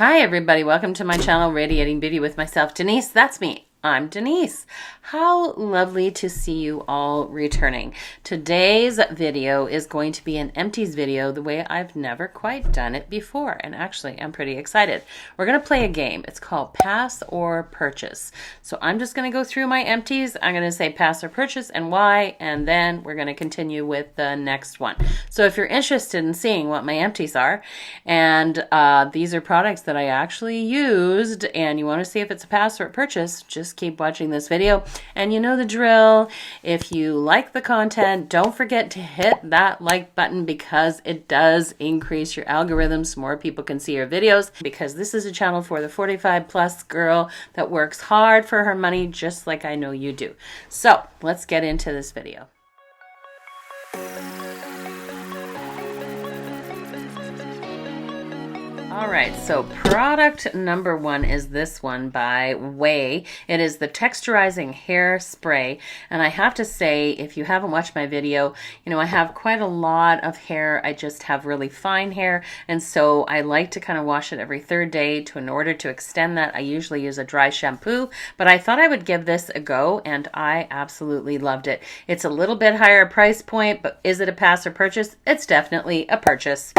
Hi everybody, welcome to my channel, Radiating Beauty with myself, Denise. That's me. I'm Denise. How lovely to see you all returning. Today's video is going to be an empties video the way I've never quite done it before, and actually I'm pretty excited. We're going to play a game. It's called Pass or Purchase. So I'm just going to go through my empties. I'm going to say pass or purchase and why, and then we're going to continue with the next one. So if you're interested in seeing what my empties are, and these are products that I actually used, and you want to see if it's a pass or a purchase, just keep watching this video. And you know the drill. If you like the content, don't forget to hit that like button because it does increase your algorithms so more people can see your videos, because this is a channel for the 45 plus girl that works hard for her money just like I know you do. So let's get into this video. All right, so product number one is this one by Way. It is the texturizing hair spray. And I have to say, if you haven't watched my video, you know, I have quite a lot of hair. I just have really fine hair. And so I like to kind of wash it every third day in order to extend that. I usually use a dry shampoo, but I thought I would give this a go and I absolutely loved it. It's a little bit higher price point, but is it a pass or purchase? It's definitely a purchase.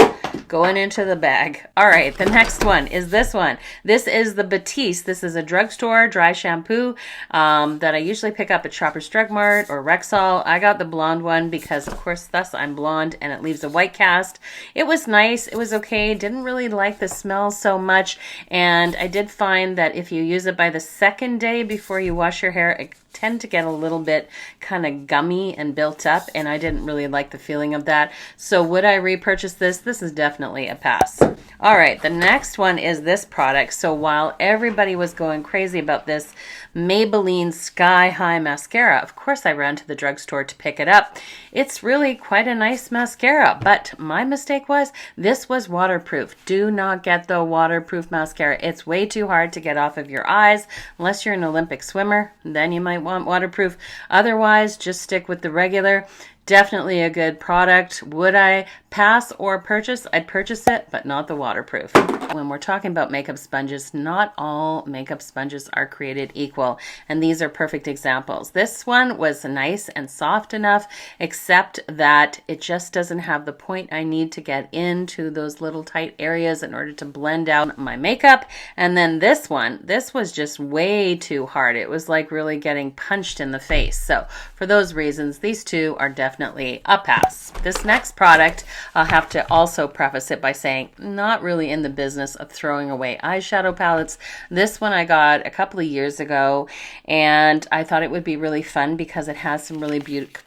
Going into the bag. All right, the next one is this one. This is the Batiste. This is a drugstore dry shampoo that I usually pick up at Shoppers Drug Mart or Rexall. I got the blonde one because, of course, thus I'm blonde and it leaves a white cast. It was nice. It was okay. Didn't really like the smell so much. And I did find that if you use it by the second day before you wash your hair, it tend to get a little bit kind of gummy and built up, and I didn't really like the feeling of that. So would I repurchase this? This is definitely a pass. All right, the next one is this product. So while everybody was going crazy about this Maybelline Sky High mascara, of course I ran to the drugstore to pick it up. It's really quite a nice mascara, but my mistake was this was waterproof. Do not get the waterproof mascara. It's way too hard to get off of your eyes unless you're an Olympic swimmer. Then you might want waterproof. Otherwise, just stick with the regular. Definitely a good product. Would I pass or purchase? I'd purchase it, but not the waterproof. When we're talking about makeup sponges, not all makeup sponges are created equal, and these are perfect examples. This one was nice and soft enough, except that it just doesn't have the point I need to get into those little tight areas in order to blend out my makeup. And then this one, this was just way too hard. It was like really getting punched in the face. So for those reasons, these two are definitely a pass. This next product, I'll have to also preface it by saying, not really in the business of throwing away eyeshadow palettes. This one I got a couple of years ago, and I thought it would be really fun because it has some really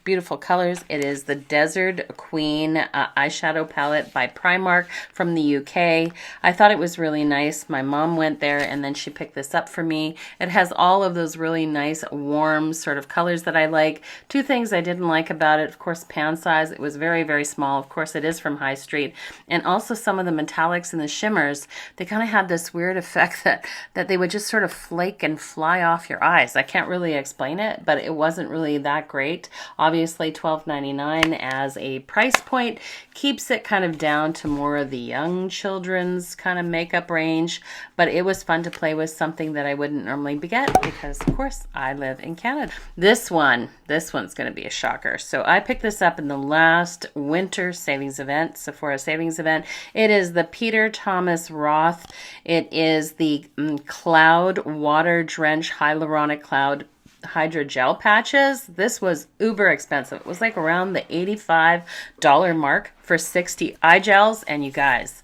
beautiful colors. It is the Desert Queen eyeshadow palette by Primark from the UK. I thought it was really nice. My mom went there and then she picked this up for me. It has all of those really nice warm sort of colors that I like. Two things I didn't like about it, of course, pan size. It was very, very small. Of course, it is from High Street. And also some of the metallics and the shimmers, they kind of had this weird effect that they would just sort of flake and fly off your eyes. I can't really explain it, but it wasn't really that great. Obviously, $12.99 as a price point keeps it kind of down to more of the young children's kind of makeup range, but it was fun to play with, something that I wouldn't normally get because, of course, I live in Canada. This one's going to be a shocker. So I picked this up in the last winter savings event, Sephora savings event. It is the Peter Thomas Roth. It is the Cloud Water Drench Hyaluronic Cloud Hydrogel patches. This was uber expensive. It was like around the $85 mark for 60 eye gels. And you guys,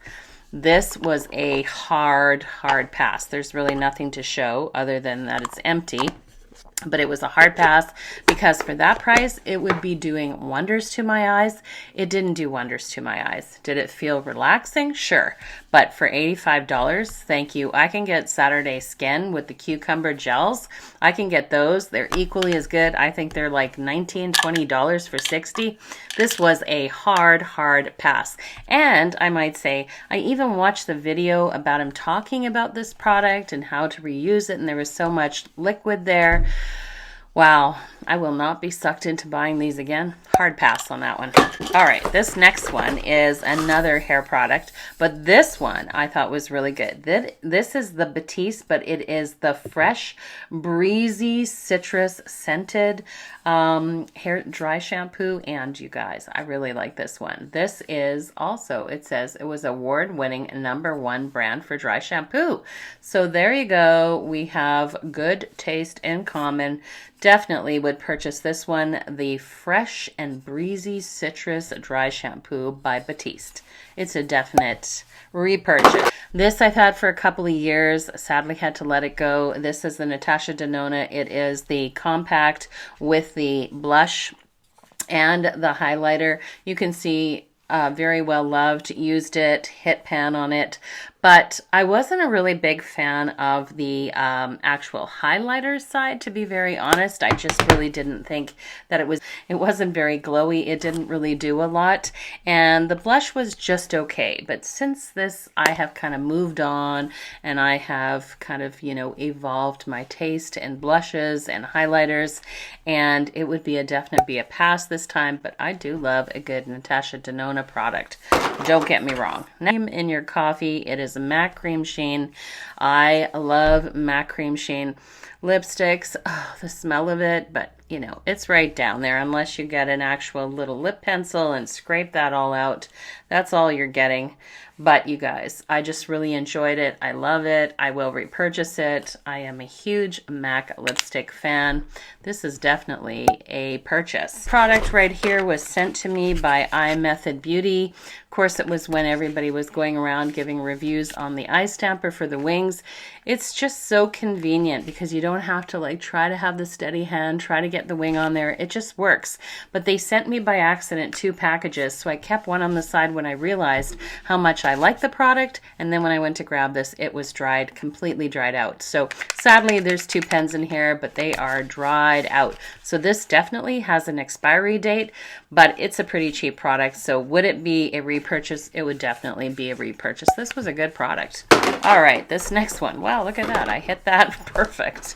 this was a hard pass. There's really nothing to show other than that it's empty. But it was a hard pass because for that price, it would be doing wonders to my eyes. It didn't do wonders to my eyes. Did it feel relaxing? Sure. But for $85, thank you. I can get Saturday Skin with the cucumber gels. I can get those. They're equally as good. I think they're like $19, $20 for 60. This was a hard pass. And I might say, I even watched the video about him talking about this product and how to reuse it, and there was so much liquid there. Wow, I will not be sucked into buying these again. hard pass on that one. All right, this next one is another hair product, but this one I thought was really good. This is the Batiste, but it is the fresh, breezy, citrus scented hair dry shampoo. And you guys, I really like this one. This is also, it says it was award-winning #1 brand for dry shampoo. So there you go. We have good taste in common. Definitely would purchase this one, the Fresh and Breezy Citrus Dry Shampoo by Batiste. It's a definite repurchase. This I've had for a couple of years. Sadly had to let it go. This is the Natasha Denona. It is the compact with the blush and the highlighter. You can see very well loved. Used it, hit pan on it. But I wasn't a really big fan of the actual highlighter side, to be very honest. I just really didn't think that it wasn't very glowy. It didn't really do a lot. And the blush was just okay. But since this, I have kind of moved on and I have kind of, you know, evolved my taste in blushes and highlighters. And it would be a definite be a pass this time. But I do love a good Natasha Denona product. Don't get me wrong. Name in your coffee. It is a matte cream sheen. I love matte cream sheen lipsticks. Oh, the smell of it, but you know, it's right down there unless you get an actual little lip pencil and scrape that all out. That's all you're getting. But you guys, I just really enjoyed it. I love it. I will repurchase it. I am a huge MAC lipstick fan. This is definitely a purchase. Product right here was sent to me by iMethod Beauty. Of course, it was when everybody was going around giving reviews on the eye stamper for the wings. It's just so convenient because you don't have to like try to have the steady hand, try to get the wing on there. It just works. But they sent me by accident 2 packages, so I kept one on the side when I realized how much I liked the product, and then when I went to grab this, it was dried, completely dried out. So sadly, there's 2 pens in here, but they are dried out. So this definitely has an expiry date, but it's a pretty cheap product. So would it be a repurchase? It would definitely be a repurchase. This was a good product. All right, this next one. Wow, look at that. I hit that perfect.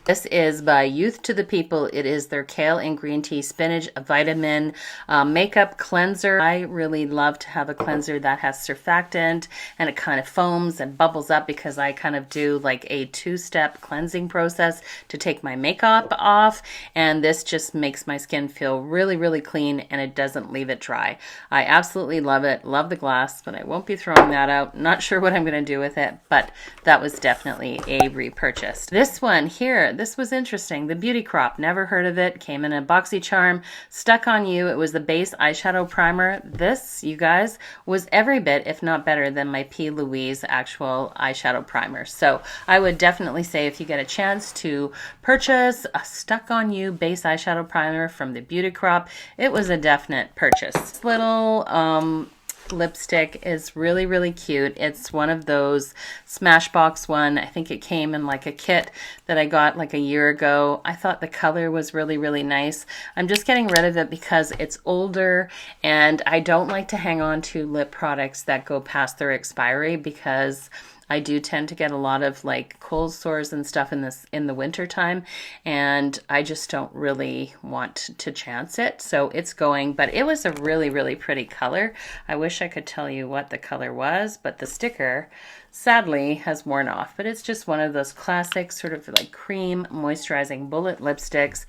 This is by Youth to the People. It is their Kale and Green Tea Spinach Vitamin Makeup Cleanser. I really love to have a cleanser that has surfactant and it kind of foams and bubbles up because I kind of do like a 2-step cleansing process to take my makeup off. And this just makes my skin feel really, really clean and it doesn't leave it dry. I absolutely love it. Love the glass, but I won't be throwing that out. Not sure what I'm going to do with it, but that was definitely a repurchase. This one here, this was interesting. The Beauty Crop, never heard of it. Came in a BoxyCharm. Stuck on You. It was the base eyeshadow primer. This, you guys, was every bit, if not better, than my P. Louise actual eyeshadow primer. So I would definitely say if you get a chance to purchase a Stuck on You base eyeshadow primer from the Beauty Crop, it was a definite purchase. This little lipstick is really, really cute. It's one of those Smashbox one. I think it came in like a kit that I got like a year ago. I thought the color was really, really nice. I'm just getting rid of it because it's older and I don't like to hang on to lip products that go past their expiry because I do tend to get a lot of like cold sores and stuff in the winter time, and I just don't really want to chance it. So it's going, but it was a really, really pretty color. I wish I could tell you what the color was, but the sticker sadly has worn off. But it's just one of those classic sort of like cream moisturizing bullet lipsticks.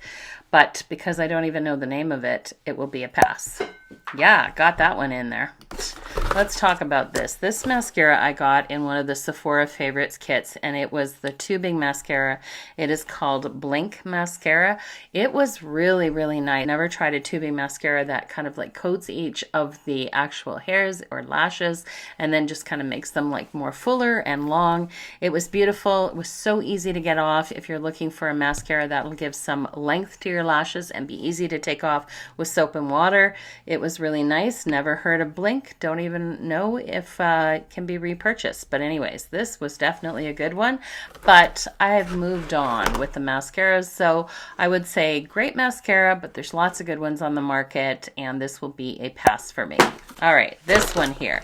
But because I don't even know the name of it, it will be a pass. Yeah, got that one in there. Let's talk about this. This mascara I got in one of the Sephora Favorites kits, and it was the tubing mascara. It is called Blink Mascara. It was really, really nice. Never tried a tubing mascara that kind of like coats each of the actual hairs or lashes and then just kind of makes them like more fuller and long. It was beautiful. It was so easy to get off if you're looking for a mascara that'll give some length to your lashes and be easy to take off with soap and water. It was really nice. Never heard of Blink. Don't even know if it can be repurchased. But anyways, this was definitely a good one. But I've moved on with the mascaras. So I would say great mascara, but there's lots of good ones on the market. And this will be a pass for me. All right, this one here.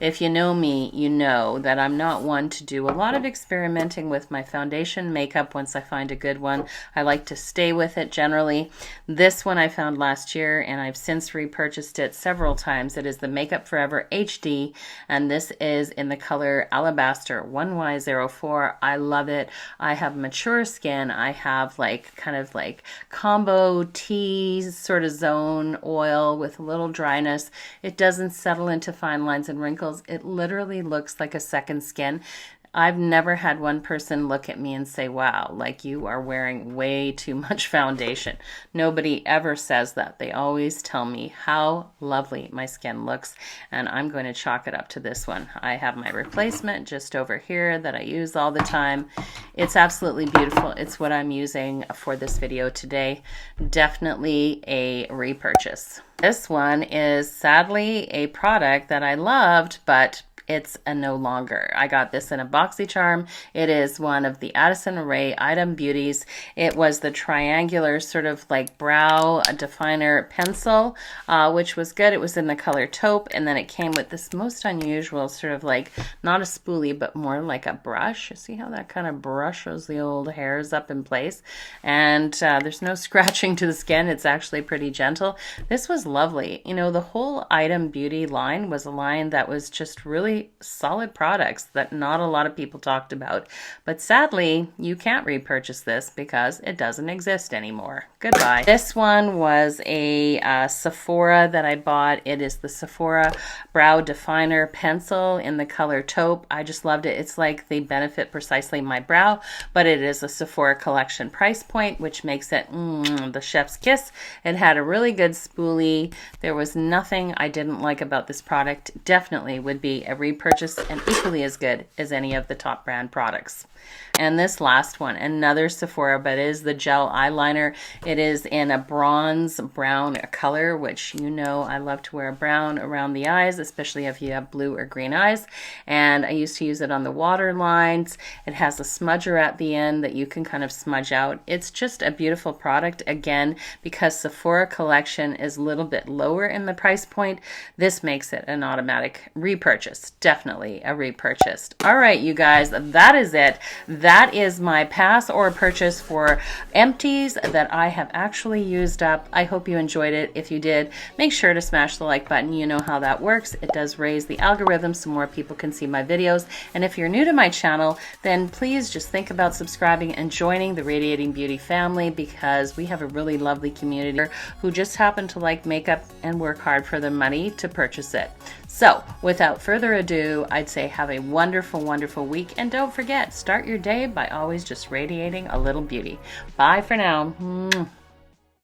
If you know me, you know that I'm not one to do a lot of experimenting with my foundation makeup. Once I find a good one, I like to stay with it generally. This one I found last year, and I've since repurchased it several times. It is the Makeup Forever HD, and this is in the color Alabaster 1Y04. I love it. I have mature skin. I have like kind of like combo T sort of zone oil with a little dryness. It doesn't settle into fine lines and wrinkles. It literally looks like a second skin. I've never had one person look at me and say, wow, like you are wearing way too much foundation. Nobody ever says that. They always tell me how lovely my skin looks, and I'm going to chalk it up to this one. I have my replacement just over here that I use all the time. It's absolutely beautiful. It's what I'm using for this video today. Definitely a repurchase. This one is sadly a product that I loved, but it's a no longer. I got this in a BoxyCharm. It is one of the Addison Rae Item Beauties. It was the triangular sort of like brow definer pencil, which was good. It was in the color taupe, and then it came with this most unusual sort of like, not a spoolie, but more like a brush. See how that kind of brushes the old hairs up in place? And there's no scratching to the skin. It's actually pretty gentle. This was lovely. You know, the whole Item Beauty line was a line that was just really solid products that not a lot of people talked about. But sadly, you can't repurchase this because it doesn't exist anymore. Goodbye. This one was a Sephora that I bought. It is the Sephora Brow Definer Pencil in the color taupe. I just loved it. It's like they benefit precisely my brow, but it is a Sephora collection price point, which makes it the chef's kiss. It had a really good spoolie. There was nothing I didn't like about this product. Definitely would be a repurchase and equally as good as any of the top brand products. And this last one, another Sephora, but it is the gel eyeliner. It is in a bronze brown color, which you know I love to wear brown around the eyes, especially if you have blue or green eyes. And I used to use it on the water lines. It has a smudger at the end that you can kind of smudge out. It's just a beautiful product. Again, because Sephora collection is a little bit lower in the price point, this makes it an automatic repurchase. Definitely a repurchase. All right, you guys, that is it. That is my pass or purchase for empties that I have actually used up. I hope you enjoyed it. If you did, make sure to smash the like button. You know how that works. It does raise the algorithm so more people can see my videos. And if you're new to my channel, then please just think about subscribing and joining the Radiating Beauty family, because we have a really lovely community who just happen to like makeup and work hard for the money to purchase it. So without further ado, I'd say have a wonderful, wonderful week. And don't forget, start your day by always just radiating a little beauty. Bye for now.